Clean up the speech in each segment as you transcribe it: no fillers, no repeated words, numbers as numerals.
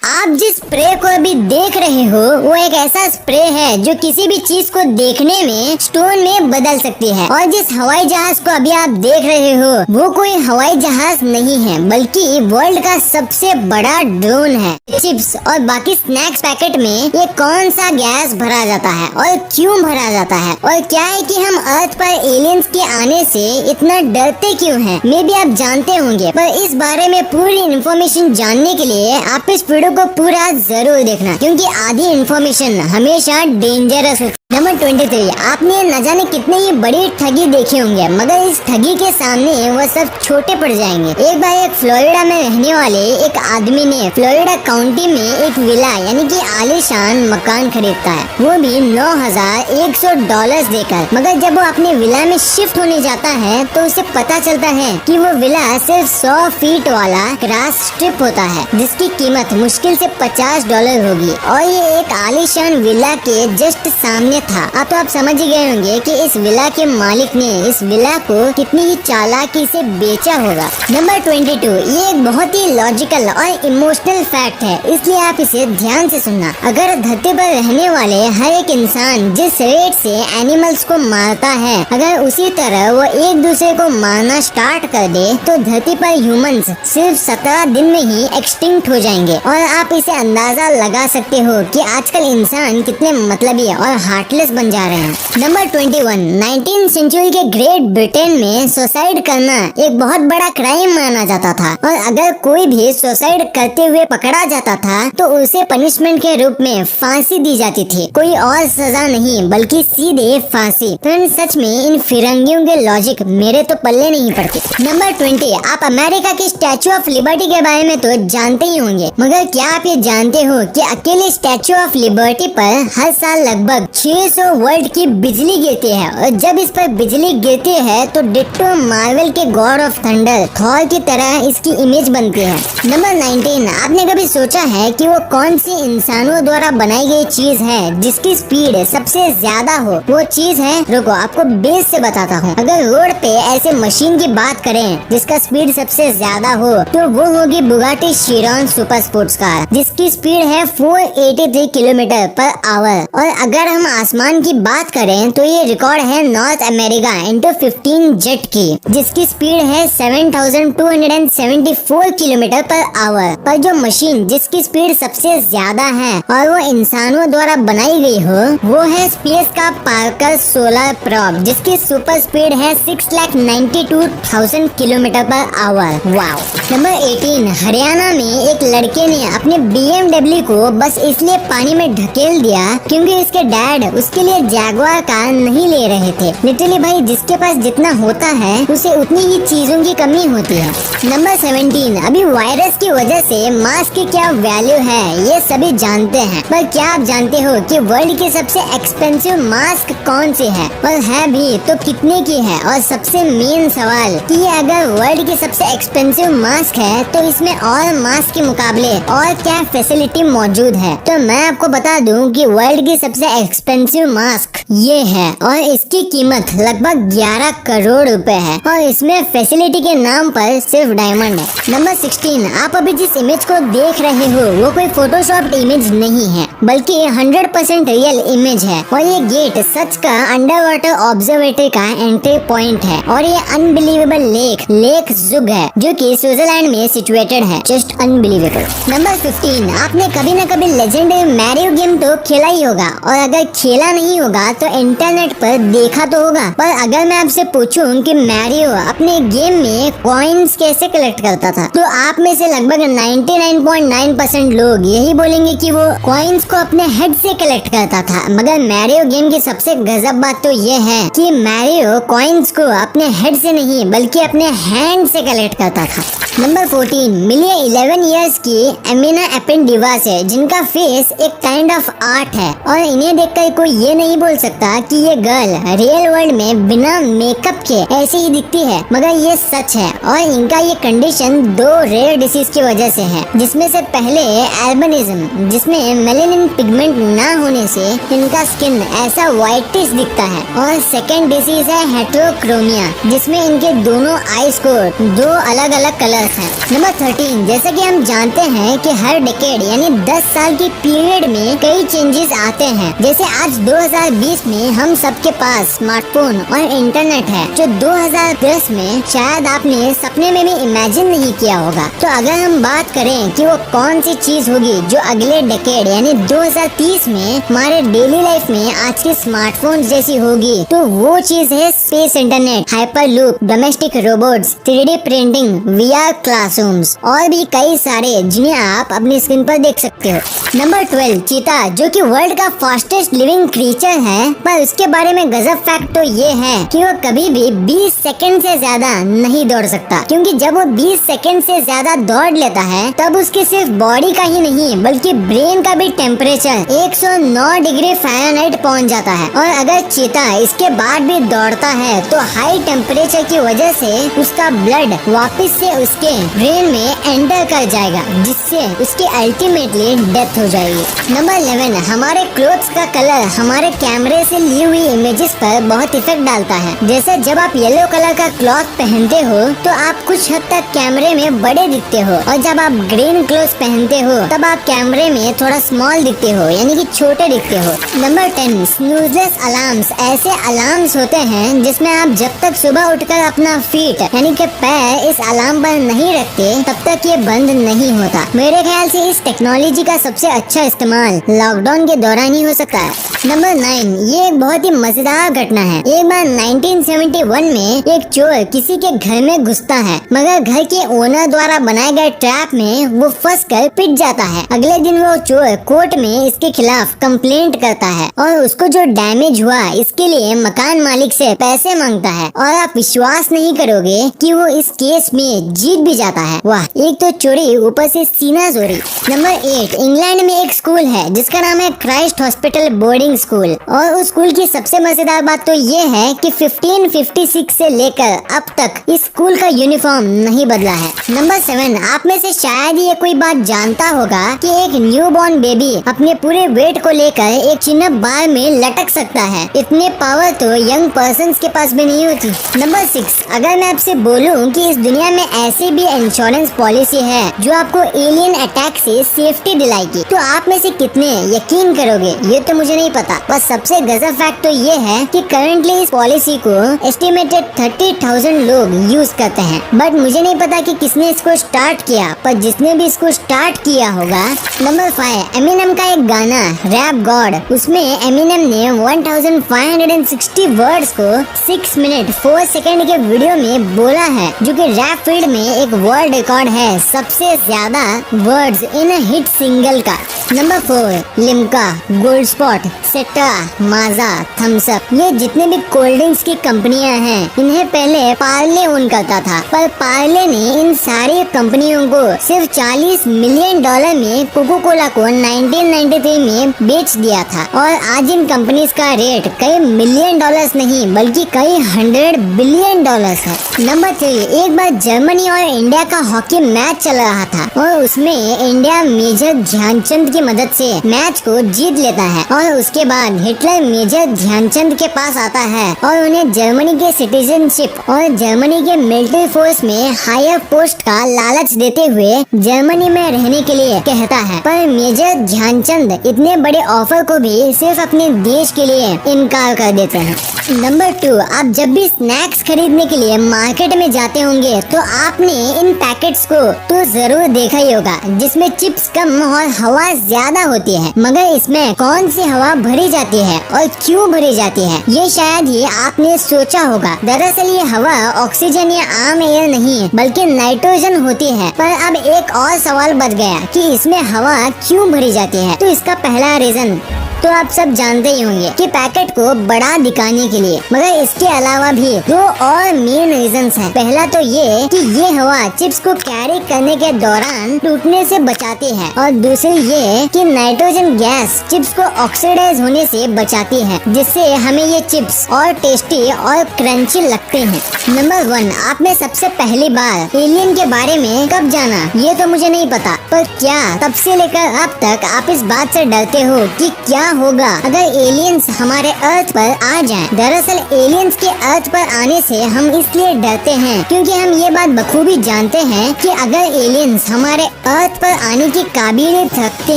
आप जिस स्प्रे को अभी देख रहे हो वो एक ऐसा स्प्रे है जो किसी भी चीज को देखने में स्टोन में बदल सकती है। और जिस हवाई जहाज को अभी आप देख रहे हो वो कोई हवाई जहाज नहीं है बल्कि वर्ल्ड का सबसे बड़ा ड्रोन है। चिप्स और बाकी स्नैक्स पैकेट में ये कौन सा गैस भरा जाता है और क्यों भरा जाता है, और क्या है कि हम अर्थ पर एलियंस के आने से इतना डरते क्यों हैं? मे भी आप जानते होंगे, पर इस बारे में पूरी इन्फॉर्मेशन जानने के लिए आप इस वीडियो को पूरा जरूर देखना, क्योंकि आधी इन्फॉर्मेशन हमेशा डेंजरस होती है। नंबर 23, आपने न जाने कितने ही बड़ी ठगी देखे होंगे, मगर इस ठगी के सामने वो सब छोटे पड़ जाएंगे। एक बार एक फ्लोरिडा में रहने वाले एक आदमी ने फ्लोरिडा काउंटी में एक विला यानी कि आलीशान मकान खरीदता है, वो भी $9,100 देकर। मगर जब वो अपने विला में शिफ्ट होने जाता है तो उसे पता चलता है कि वो विला सिर्फ 100 फीट वाला ग्रास स्ट्रिप होता है, जिसकी कीमत मुश्किल से $50 होगी, और ये एक आलीशान विला के जस्ट सामने था। अब तो आप समझ ही गए होंगे कि इस विला के मालिक ने इस विला को कितनी ही चालाकी से बेचा होगा। नंबर 22, ये एक बहुत ही लॉजिकल और इमोशनल फैक्ट है, इसलिए आप इसे ध्यान से सुनना। अगर धरती पर रहने वाले हर एक इंसान जिस रेट से एनिमल्स को मारता है, अगर उसी तरह वो एक दूसरे को मारना स्टार्ट कर दे तो धरती पर ह्यूमंस सिर्फ 17 दिन में ही एक्सटिंक्ट हो जाएंगे। और आप इसे अंदाजा लगा सकते हो कि आजकल इंसान कितने मतलबी और हार्टलेस बन जा रहे हैं। नंबर 21, 19th सेंचुरी के ग्रेट ब्रिटेन में सुसाइड करना एक बहुत बड़ा क्राइम माना जाता था, और अगर कोई भी सुसाइड करते हुए पकड़ा जाता था तो उसे पनिशमेंट के रूप में फांसी दी जाती थी, कोई और सजा नहीं बल्कि सीधे फांसी। फ्रेंड्स, सच में इन फिरंगियों के लॉजिक मेरे तो पल्ले नहीं पड़ते। नंबर 20, आप अमेरिका की स्टैचू ऑफ लिबर्टी के बारे में तो जानते ही होंगे, मगर क्या आप ये जानते हो कि अकेले स्टैचू ऑफ लिबर्टी पर हर साल लगभग 600 वर्ल्ड की बिजली गिरती है, और जब इस पर बिजली गिरती है तो डिट्टो मार्वल के गॉड ऑफ थंडर थॉर की तरह इसकी इमेज बनती है। नंबर 19, आपने कभी सोचा है कि वो कौन सी इंसानों द्वारा बनाई गई चीज है जिसकी स्पीड सबसे ज्यादा हो? वो चीज है, रुको आपको बेस से बताता हूँ। अगर रोड पे ऐसे मशीन की बात करें जिसका स्पीड सबसे ज्यादा हो तो वो होगी Bugatti Chiron super sports car, जिसकी स्पीड है 483 किलोमीटर पर आवर। और अगर हम आसमान की बात करें तो ये रिकॉर्ड है नॉर्थ अमेरिका इंटू 15 जेट की, जिसकी स्पीड है 7274 किलोमीटर पर आवर। पर जो मशीन जिसकी स्पीड सबसे ज्यादा है और वो इंसानों द्वारा बनाई गई हो वो है स्पेस का पार्कर सोलर प्रोब, जिसकी सुपर स्पीड है 6,92,000 kilometre per hour. Wow. Number 18, Haryana में एक लड़के ने अपने BMW को बस इसलिए पानी में ढकेल दिया क्योंकि इसके डैड उसके लिए जैगुआर कार नहीं ले रहे थे। लिटरली भाई, जिसके पास जितना होता है उसे उतनी ही चीजों की कमी होती है। नंबर 17, अभी वायरस की वजह से मास्क की क्या वैल्यू है ये सभी जानते हैं, पर क्या आप जानते हो कि वर्ल्ड की सबसे एक्सपेंसिव मास्क कौन सी है, और है भी तो कितने की है? और सबसे मेन सवाल कि अगर वर्ल्ड की सबसे एक्सपेंसिव मास्क है तो इसमें और मास्क के मुकाबले और क्या फैसिलिटी मौजूद है? तो मैं आपको बता दूं कि वर्ल्ड की सबसे एक्सपेंसिव मास्क ये है, और इसकी कीमत लगभग 11 करोड़ रुपए है, और इसमें फैसिलिटी के नाम पर सिर्फ डायमंड है। नंबर 16, आप अभी जिस इमेज को देख रहे हो वो कोई फोटोशॉप इमेज नहीं है बल्कि 100% रियल इमेज है, और ये गेट सच का अंडर वाटर ऑब्जर्वेटरी का एंट्री पॉइंट है, और ये अनबिलीवेबल लेक जुग है जो कि स्विट्जरलैंड में सिचुएटेड है। Just unbelievable. नंबर 15, आपने कभी न कभी लेजेंडरी मैरियो गेम तो खेला ही होगा, और अगर खेला नहीं होगा तो इंटरनेट पर देखा तो होगा। पर अगर मैं आपसे पूछूं कि मैरियो अपने गेम में कॉइन्स कैसे कलेक्ट करता था तो आप में से लगभग 99.9% लोग यही बोलेंगे कि वो कॉइन्स को अपने हेड से कलेक्ट करता था। मगर मैरियो गेम की सबसे गजब बात तो ये है कि मैरियो कॉइन्स को अपने हेड से नहीं बल्कि अपने हैंड से कलेक्ट करता था। नंबर 14, मिलिए 11 इयर्स की एमिना एपेंडिवा से, जिनका फेस एक काइंड ऑफ आर्ट है, और इन्हें देखकर कोई ये नहीं बोल सकता कि ये गर्ल रियल वर्ल्ड में बिना मेकअप के ऐसे ही दिखती है, मगर ये सच है। और इनका ये कंडीशन 2 रेयर डिसीज की वजह से है, जिसमें से पहले एल्बिनिज्म, जिसमें मेलेनिन पिगमेंट ना होने से इनका स्किन ऐसा व्हाइटिश दिखता है, और सेकेंड डिसीज है हेटेरोक्रोमिया, जिसमें इनके दोनों आईज को 2 अलग अलग कलर्स हैं। नंबर 13, जैसे कि हम जानते हैं कि हर डेकेड यानी 10 साल की पीरियड में कई चेंजेस आते हैं। जैसे आज 2020 में हम सबके पास स्मार्टफोन और इंटरनेट है, जो 2010 में शायद आपने सपने में भी इमेजिन नहीं किया होगा। तो अगर हम बात करें कि वो कौन सी चीज होगी जो अगले डेकेड यानी 2030 में हमारे डेली लाइफ में आज के स्मार्टफोन जैसी होगी, तो वो चीज है space internet, hyperloop, domestic robots, 3D printing, VR classrooms और भी कई सारे जिन्हें आप अपनी स्क्रीन पर देख सकते हो। नंबर 12, चीता, जो कि वर्ल्ड का फास्टेस्ट लिविंग क्रीचर है, पर उसके बारे में गजब फैक्ट तो ये है कि वो कभी भी 20 सेकंड से ज्यादा नहीं दौड़ सकता, क्योंकि जब वो 20 सेकंड से ज्यादा दौड़ लेता है तब उसके सिर्फ बॉडी का ही नहीं बल्कि ब्रेन का भी टेम्परेचर 109 डिग्री फ़ारेनहाइट पहुंच जाता है। और अगर चीता इसके बाद भी दौड़ता है तो हाई टेम्परेचर की वजह से उसका ब्लड वापस से उसके ब्रेन में एंटर कर जाएगा, जिससे उसकी अल्टीमेटली डेथ हो जाएगी। नंबर 11, हमारे क्लोथ्स का कलर हमारे कैमरे से ली हुई इमेजेस पर बहुत इफेक्ट डालता है। जैसे जब आप येलो कलर का क्लॉथ पहनते हो तो आप कुछ हद तक कैमरे में बड़े दिखते हो, और जब आप ग्रीन क्लॉथ पहनते हो तब आप कैमरे में थोड़ा स्मॉल दिखते हो, यानी कि छोटे दिखते हो। नंबर 10, स्नूजलेस अलार्म्स ऐसे अलार्म्स होते हैं जिसमें आप जब तक सुबह उठकर अपना फीट यानी कि पैर इस अलार्म पर नहीं रखते तब तक ये बंद नहीं होता। मेरे ख्याल से इस टेक्नोलॉजी का सबसे अच्छा इस्तेमाल लॉकडाउन के दौरान ही हो सकता है। नंबर 9, ये एक बहुत ही मजेदार घटना है। एक बार 1971 में एक चोर किसी के घर में घुसता है, मगर घर के ओनर द्वारा बनाए गए ट्रैप में वो फंस कर पिट जाता है। अगले दिन वो चोर कोर्ट में इसके खिलाफ कंप्लेंट करता है और उसको जो डैमेज हुआ इसके लिए मकान मालिक से पैसे मांगता है, और आप विश्वास नहीं करोगे कि वो इस केस में जीत भी जाता है। वाह, एक तो चोरी ऊपर से सीना चोरी। नंबर 8, इंग्लैंड में एक स्कूल है जिसका नाम है क्राइस्ट हॉस्पिटल बोर्डिंग स्कूल, और उस स्कूल की सबसे मजेदार बात तो ये है कि 1556 से लेकर अब तक इस स्कूल का यूनिफॉर्म नहीं बदला है। नंबर 7, आप में से शायद ये कोई बात जानता होगा कि एक न्यूबॉर्न बेबी अपने पूरे वेट को लेकर एक चिन्ह बार में लटक सकता है। इतने पावर तो यंग पर्सन्स के पास भी नहीं होती। नंबर 6, अगर मैं आपसे बोलूं कि इस दुनिया में ऐसी भी इंश्योरेंस पॉलिसी है जो आपको एलियन अटैक से सेफ्टी दिलाएगी, तो आप में से कितने यकीन करोगे? ये तो मुझे नहीं पता। बस सबसे गजब फैक्ट तो ये है कि करंटली इस पॉलिसी को एस्टिमेटेड 30,000 लोग यूज करते हैं, बट मुझे नहीं पता कि किसने इसको स्टार्ट किया, पर जिसने भी इसको स्टार्ट किया होगा। नंबर 5, एमिनेम का एक गाना रैप गॉड, उसमें एमिनेम ने 1560 वर्ड्स को 6 मिनट 4 सेकंड के वीडियो में बोला है, जो कि रैप फील्ड में एक वर्ल्ड रिकॉर्ड है सबसे ज्यादा वर्ड्स इन हिट सिंगल का। नंबर 4, लिम्का, गोल्ड स्पॉट, सेटा, माजा, थम्स अप, ये जितने भी कोल्ड ड्रिंक्स की कंपनियां हैं इन्हें पहले पार्ले ओन करता था, पर पार्ले ने इन सारी कंपनियों को सिर्फ $40 मिलियन में कोको कोला को 1993 में बेच दिया था, और आज इन कंपनीज का रेट कई मिलियन डॉलर्स नहीं बल्कि कई 100 बिलियन डॉलर्स है। नंबर 3, एक बार जर्मनी और इंडिया का हॉकी मैच चल रहा था, और उसमें इंडिया मेजर ध्यानचंद की मदद से मैच को जीत लेता है, और उसके बाद हिटलर मेजर ध्यानचंद के पास आता है और उन्हें जर्मनी के सिटीजनशिप और जर्मनी के मिलिट्री फोर्स में हायर पोस्ट का लालच देते हुए जर्मनी में रहने के लिए कहता है, पर मेजर ध्यानचंद इतने बड़े ऑफर को भी सिर्फ अपने देश के लिए इनकार कर देते हैं। नंबर 2, आप जब भी स्नैक्स खरीदने के लिए मार्केट में जाते होंगे तो आपने इन पैकेट्स को तो जरूर देखा ही होगा, जिसमें चिप्स कम और हवा ज्यादा होती है, मगर इसमें कौन सी हवा भरी जाती है और क्यों भरी जाती है, ये शायद ही आपने सोचा होगा। दरअसल ये हवा ऑक्सीजन या आम एयर नहीं बल्कि नाइट्रोजन होती है। पर अब एक और सवाल बच गया कि इसमें हवा क्यों भरी जाती है, तो इसका पहला रीजन तो आप सब जानते ही होंगे कि पैकेट को बड़ा दिखाने के लिए, मगर इसके अलावा भी 2 और मेन रीजंस हैं। पहला तो ये कि ये हवा चिप्स को कैरी करने के दौरान टूटने से बचाती है, और दूसरी ये कि नाइट्रोजन गैस चिप्स को ऑक्सीडाइज होने से बचाती है, जिससे हमें ये चिप्स और टेस्टी और क्रंची लगते हैं। नंबर 1, आपने सबसे पहली बार एलियन के बारे में कब जाना? ये तो मुझे नहीं पता, पर क्या तब से लेकर अब तक आप इस बात से डरते हो कि क्या होगा अगर एलियंस हमारे अर्थ पर आ जाएं? दरअसल एलियंस के अर्थ पर आने से हम इसलिए डरते हैं क्योंकि हम ये बात बखूबी जानते हैं कि अगर एलियंस हमारे अर्थ पर आने की काबिलियत रखते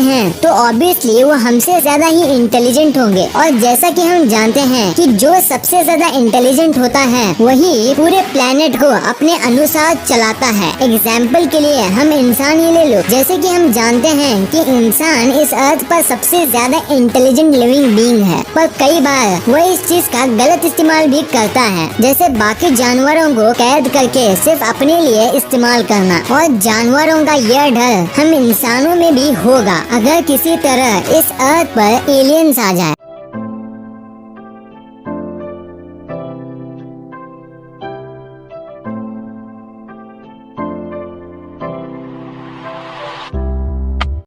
हैं तो ऑब्वियसली वो हमसे ज्यादा ही इंटेलिजेंट होंगे, और जैसा कि हम जानते हैं कि जो सबसे ज्यादा इंटेलिजेंट होता है वही पूरे प्लेनेट को अपने अनुसार चलाता है। एग्जाम्पल के लिए हम इंसान ही ले लो। जैसे कि हम जानते हैं कि इंसान इस अर्थ पर सबसे ज्यादा इंटेलिजेंट लिविंग बीइंग है, पर कई बार वो इस चीज का गलत इस्तेमाल भी करता है, जैसे बाकी जानवरों को कैद करके सिर्फ अपने लिए इस्तेमाल करना। और जानवरों का यह डर हम इंसानों में भी होगा अगर किसी तरह इस अर्थ पर एलियंस आ जाए।